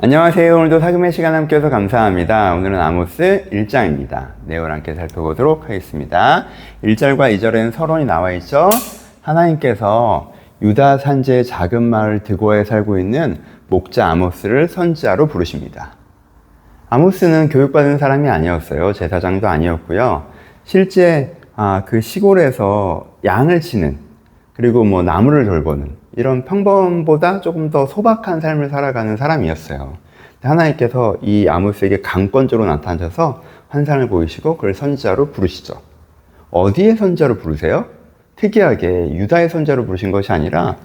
안녕하세요. 오늘도 사금의 시간 함께해서 감사합니다. 오늘은 아모스 1장입니다. 내용을 함께 살펴보도록 하겠습니다. 1절과 2절에는 서론이 나와 있죠. 하나님께서 유다 산지의 작은 마을 드고아에 살고 있는 목자 아모스를 선지자로 부르십니다. 아모스는 교육받은 사람이 아니었어요. 제사장도 아니었고요. 실제 그 시골에서 양을 치는, 그리고 나무를 돌보는 이런 평범보다 조금 더 소박한 삶을 살아가는 사람이었어요. 하나님께서 이 아모스에게 강권적으로 나타나셔서 환상을 보이시고 그를 선지자로 부르시죠. 어디에 선지자로 부르세요? 특이하게 유다의 선지자로 부르신 것이 아니라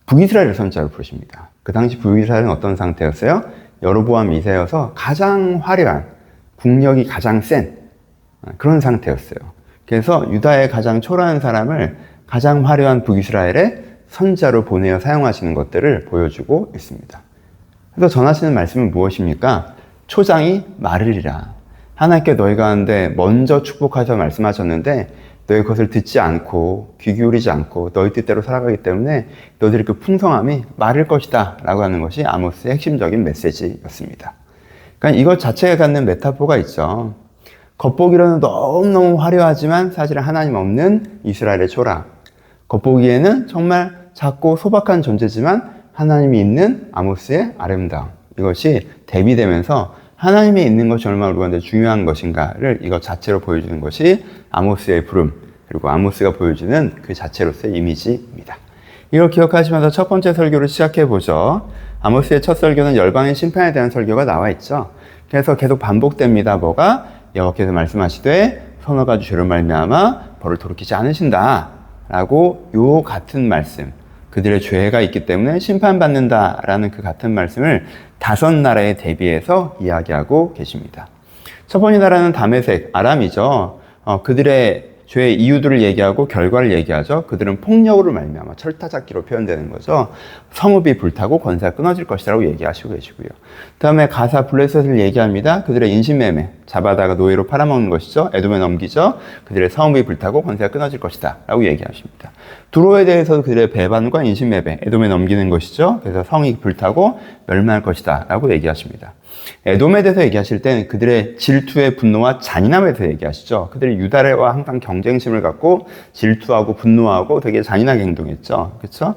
북이스라엘의 선지자로 부르십니다. 그 당시 북이스라엘은 어떤 상태였어요? 여로보암 2세여서 가장 화려한, 국력이 가장 센 그런 상태였어요. 그래서 유다의 가장 초라한 사람을 가장 화려한 북이스라엘의 선지자로 보내어 사용하시는 것들을 보여주고 있습니다. 그래서 전하시는 말씀은 무엇입니까? 초장이 마르리라. 하나님께 너희 가운데 먼저 축복하셔서 말씀하셨는데 너희 것을 듣지 않고 귀 기울이지 않고 너희 뜻대로 살아가기 때문에 너희들의 그 풍성함이 마를 것이다 라고 하는 것이 아모스의 핵심적인 메시지였습니다. 그러니까 이것 자체가 갖는 메타포가 있죠. 겉보기로는 너무너무 화려하지만 사실은 하나님 없는 이스라엘의 초라. 겉보기에는 정말 작고 소박한 존재지만 하나님이 있는 아모스의 아름다움. 이것이 대비되면서 하나님이 있는 것이 얼마나 우리한테 중요한 것인가를 이것 자체로 보여주는 것이 아모스의 부름, 그리고 아모스가 보여주는 그 자체로서의 이미지입니다. 이걸 기억하시면서 첫 번째 설교를 시작해 보죠. 아모스의 첫 설교는 열방의 심판에 대한 설교가 나와 있죠. 그래서 계속 반복됩니다. 뭐가? 여호와께서 말씀하시되 선어가 죄로 말미암아 벌을 돌이키지 않으신다 라고 요 같은 말씀, 그들의 죄가 있기 때문에 심판받는다라는 그 같은 말씀을 5나라에 대비해서 이야기하고 계십니다. 첫 번째 나라는 다메섹, 아람이죠. 그들의 죄의 이유들을 얘기하고 결과를 얘기하죠. 그들은 폭력으로 말미암아 철타잡기로 표현되는 거죠. 성읍이 불타고 권세가 끊어질 것이라고 얘기하시고 계시고요. 그 다음에 가사 블레셋을 얘기합니다. 그들의 인신매매, 잡아다가 노예로 팔아먹는 것이죠. 에돔에 넘기죠. 그들의 성읍이 불타고 권세가 끊어질 것이다 라고 얘기하십니다. 두로에 대해서도 그들의 배반과 인신매매, 에돔에 넘기는 것이죠. 그래서 성이 불타고 멸망할 것이다 라고 얘기하십니다. 에돔에 대해서 얘기하실 때는 그들의 질투의 분노와 잔인함에 대해서 얘기하시죠. 그들이 유다와 항상 경쟁심을 갖고 질투하고 분노하고 되게 잔인하게 행동했죠. 그렇죠?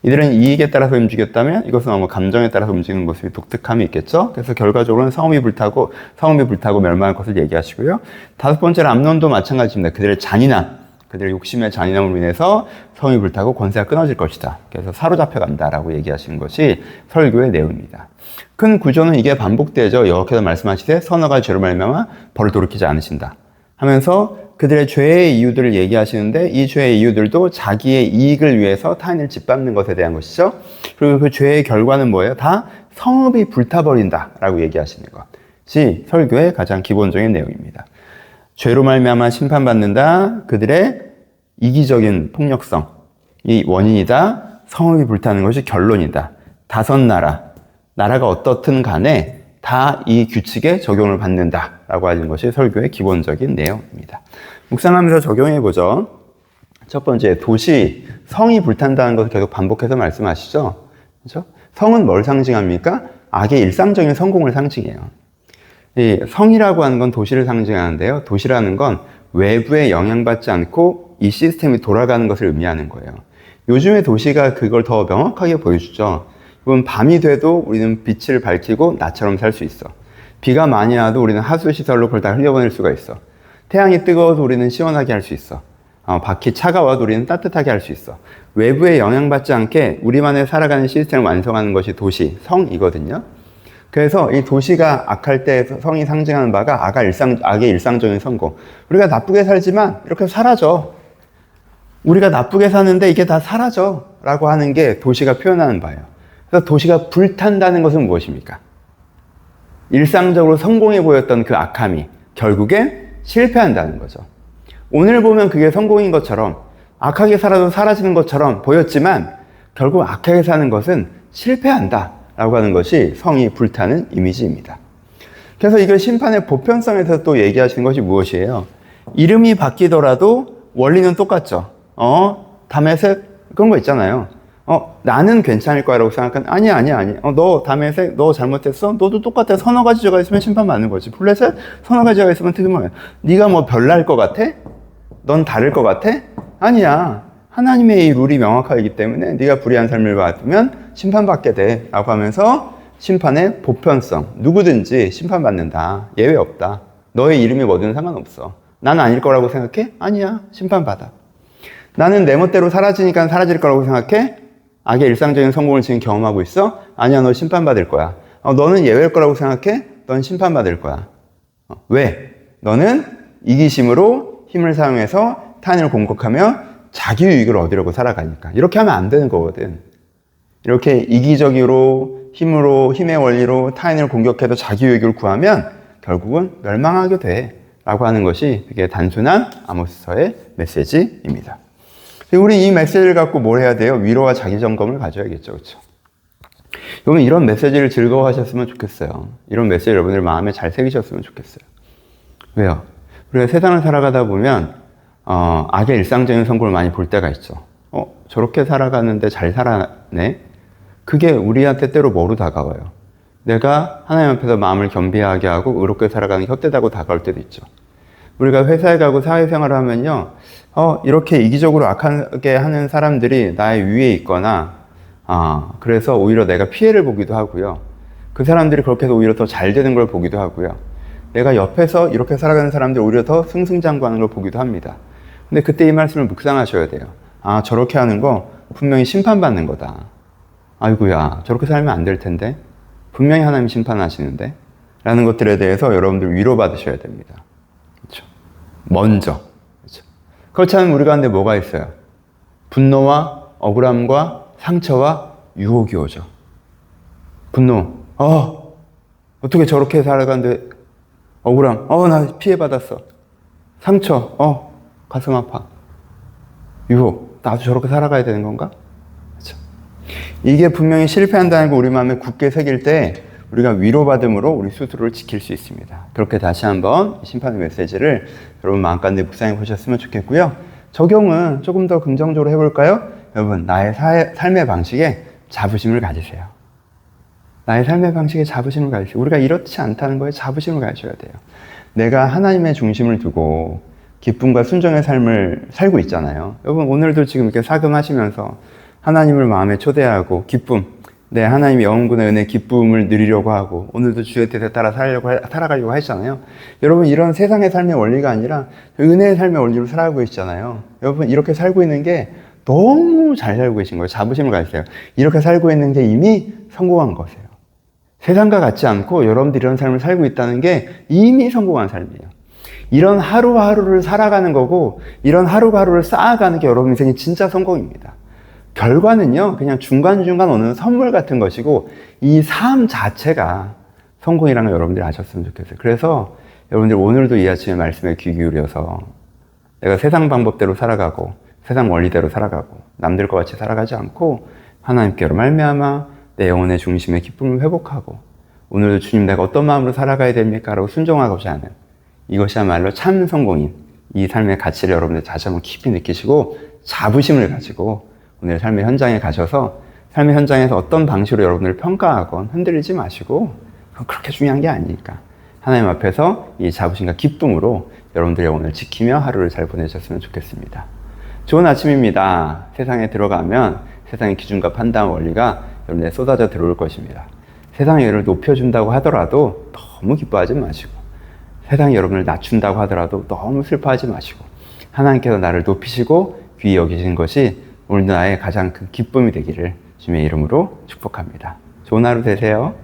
이들은 이익에 따라서 움직였다면 이것은 아마 감정에 따라서 움직이는 모습이 독특함이 있겠죠. 그래서 결과적으로는 성읍이 불타고 멸망할 것을 얘기하시고요. 5번째는 암논도 마찬가지입니다. 그들의 잔인함, 그들의 욕심의 잔인함으로 인해서 성이 불타고 권세가 끊어질 것이다. 그래서 사로잡혀 간다라고 얘기하시는 것이 설교의 내용입니다. 큰 구조는 이게 반복되죠. 여호와께서 말씀하시되 선어가 죄로 말미암아 벌을 돌이키지 않으신다 하면서 그들의 죄의 이유들을 얘기하시는데 이 죄의 이유들도 자기의 이익을 위해서 타인을 짓밟는 것에 대한 것이죠. 그리고 그 죄의 결과는 뭐예요? 다 성읍이 불타버린다라고 얘기하시는 것이 설교의 가장 기본적인 내용입니다. 죄로 말미암아 심판받는다. 그들의 이기적인 폭력성이 원인이다. 성읍이 불타는 것이 결론이다. 5나라, 나라가 어떻든 간에 다 이 규칙에 적용을 받는다라고 하는 것이 설교의 기본적인 내용입니다. 묵상하면서 적용해 보죠. 첫 번째, 도시, 성이 불탄다는 것을 계속 반복해서 말씀하시죠. 그렇죠? 성은 뭘 상징합니까? 악의 일상적인 성공을 상징해요. 이 성이라고 하는 건 도시를 상징하는데요. 도시라는 건 외부에 영향받지 않고 이 시스템이 돌아가는 것을 의미하는 거예요. 요즘의 도시가 그걸 더 명확하게 보여주죠. 이건 밤이 돼도 우리는 빛을 밝히고 나처럼 살 수 있어. 비가 많이 와도 우리는 하수시설로 그걸 다 흘려보낼 수가 있어. 태양이 뜨거워도 우리는 시원하게 할 수 있어. 밖이 차가워도 우리는 따뜻하게 할 수 있어. 외부에 영향받지 않게 우리만의 살아가는 시스템을 완성하는 것이 도시, 성이거든요. 그래서 이 도시가 악할 때 성이 상징하는 바가 악의 일상적인 성공. 우리가 나쁘게 살지만 이렇게 사라져. 우리가 나쁘게 사는데 이게 다 사라져. 라고 하는 게 도시가 표현하는 바예요. 그래서 도시가 불탄다는 것은 무엇입니까? 일상적으로 성공해 보였던 그 악함이 결국에 실패한다는 거죠. 오늘 보면 그게 성공인 것처럼 악하게 살아도 사라지는 것처럼 보였지만 결국 악하게 사는 것은 실패한다 라고 하는 것이 성이 불타는 이미지입니다. 그래서 이걸 심판의 보편성에서 또 얘기하시는 것이 무엇이에요? 이름이 바뀌더라도 원리는 똑같죠. 다메섹 그런 거 있잖아요. 나는 괜찮을 거라고 생각하는, 아니야. 너 너 잘못했어? 너도 똑같아. 서너 가지 죄가 있으면 심판받는 거지. 블레셋 서너 가지 죄가 있으면 어떻게 뭐야? 네가 뭐 별날 것 같아? 넌 다를 것 같아? 아니야. 하나님의 이 룰이 명확하기 때문에 네가 불의한 삶을 받으면 심판받게 돼. 라고 하면서 심판의 보편성. 누구든지 심판받는다. 예외 없다. 너의 이름이 뭐든 상관없어. 난 아닐 거라고 생각해? 아니야. 심판받아. 나는 내 멋대로 사라지니까 사라질 거라고 생각해? 악의 일상적인 성공을 지금 경험하고 있어? 아니야, 너 심판받을 거야. 너는 예외일 거라고 생각해? 넌 심판받을 거야. 왜? 너는 이기심으로 힘을 사용해서 타인을 공격하며 자기 유익을 얻으려고 살아가니까. 이렇게 하면 안 되는 거거든. 이렇게 이기적으로 힘의 원리로 타인을 공격해도 자기 유익을 구하면 결국은 멸망하게 돼. 라고 하는 것이 되게 단순한 아모스서의 메시지입니다. 우리 이 메시지를 갖고 뭘 해야 돼요? 위로와 자기 점검을 가져야겠죠. 그렇죠? 여러분 이런 메시지를 즐거워하셨으면 좋겠어요. 이런 메시지 여러분들 마음에 잘 새기셨으면 좋겠어요. 왜요? 우리가 세상을 살아가다 보면 악의 일상적인 성공을 많이 볼 때가 있죠. 저렇게 살아가는데 잘 살아네? 그게 우리한테 때로 뭐로 다가와요? 내가 하나님 앞에서 마음을 겸비하게 하고 의롭게 살아가는 게 헛되다고 다가올 때도 있죠. 우리가 회사에 가고 사회생활을 하면요, 이렇게 이기적으로 악하게 하는 사람들이 나의 위에 있거나, 그래서 오히려 내가 피해를 보기도 하고요. 그 사람들이 그렇게 해서 오히려 더 잘 되는 걸 보기도 하고요. 내가 옆에서 이렇게 살아가는 사람들이 오히려 더 승승장구하는 걸 보기도 합니다. 근데 그때 이 말씀을 묵상하셔야 돼요. 저렇게 하는 거 분명히 심판받는 거다. 아이고야, 저렇게 살면 안 될 텐데. 분명히 하나님 심판하시는데. 라는 것들에 대해서 여러분들 위로받으셔야 됩니다. 그렇죠? 먼저. 그렇죠? 그렇지 않으면 우리 가운데 뭐가 있어요? 분노와 억울함과 상처와 유혹이 오죠. 분노. 어떻게 저렇게 살아가는데 억울함. 나 피해받았어. 상처. 가슴 아파. 유혹. 나도 저렇게 살아가야 되는 건가? 그렇죠? 이게 분명히 실패한다는 거 우리 마음에 굳게 새길 때 우리가 위로받음으로 우리 스스로를 지킬 수 있습니다. 그렇게 다시 한번 심판의 메시지를 여러분 마음가운데 묵상해 보셨으면 좋겠고요. 적용은 조금 더 긍정적으로 해볼까요? 여러분, 나의 삶의 방식에 자부심을 가지세요. 나의 삶의 방식에 자부심을 가지세요. 우리가 이렇지 않다는 거에 자부심을 가져야 돼요. 내가 하나님의 중심을 두고 기쁨과 순종의 삶을 살고 있잖아요. 여러분, 오늘도 지금 이렇게 사금하시면서 하나님을 마음에 초대하고 기쁨, 하나님의 영원군의 은혜 기쁨을 누리려고 하고 오늘도 주의 뜻에 따라 살아가려고 하시잖아요. 여러분, 이런 세상의 삶의 원리가 아니라 은혜의 삶의 원리로 살아가고 계시잖아요. 여러분, 이렇게 살고 있는 게 너무 잘 살고 계신 거예요. 자부심을 가지세요. 이렇게 살고 있는 게 이미 성공한 것이에요. 세상과 같지 않고 여러분들이 이런 삶을 살고 있다는 게 이미 성공한 삶이에요. 이런 하루하루를 살아가는 거고 이런 하루하루를 쌓아가는 게 여러분 인생의 진짜 성공입니다. 결과는요, 그냥 중간중간 오는 선물 같은 것이고 이 삶 자체가 성공이라는 걸 여러분들이 아셨으면 좋겠어요. 그래서 여러분들 오늘도 이 아침에 말씀에 귀 기울여서 내가 세상 방법대로 살아가고 세상 원리대로 살아가고 남들과 같이 살아가지 않고 하나님께로 말미암아 내 영혼의 중심의 기쁨을 회복하고 오늘도 주님 내가 어떤 마음으로 살아가야 됩니까? 라고 순종하고자 하는 이것이야말로 참 성공인 이 삶의 가치를 여러분들 다시 한번 깊이 느끼시고 자부심을 가지고 오늘 삶의 현장에 가셔서 삶의 현장에서 어떤 방식으로 여러분들을 평가하건 흔들리지 마시고 그건 그렇게 중요한 게 아니니까 하나님 앞에서 이 자부심과 기쁨으로 여러분들의 영혼을 지키며 하루를 잘 보내셨으면 좋겠습니다. 좋은 아침입니다. 세상에 들어가면 세상의 기준과 판단 원리가 여러분들에 쏟아져 들어올 것입니다. 세상이 여러분을 높여준다고 하더라도 너무 기뻐하지 마시고 세상이 여러분을 낮춘다고 하더라도 너무 슬퍼하지 마시고 하나님께서 나를 높이시고 귀히 여기시는 것이 오늘 나의 가장 큰 기쁨이 되기를 주님의 이름으로 축복합니다. 좋은 하루 되세요.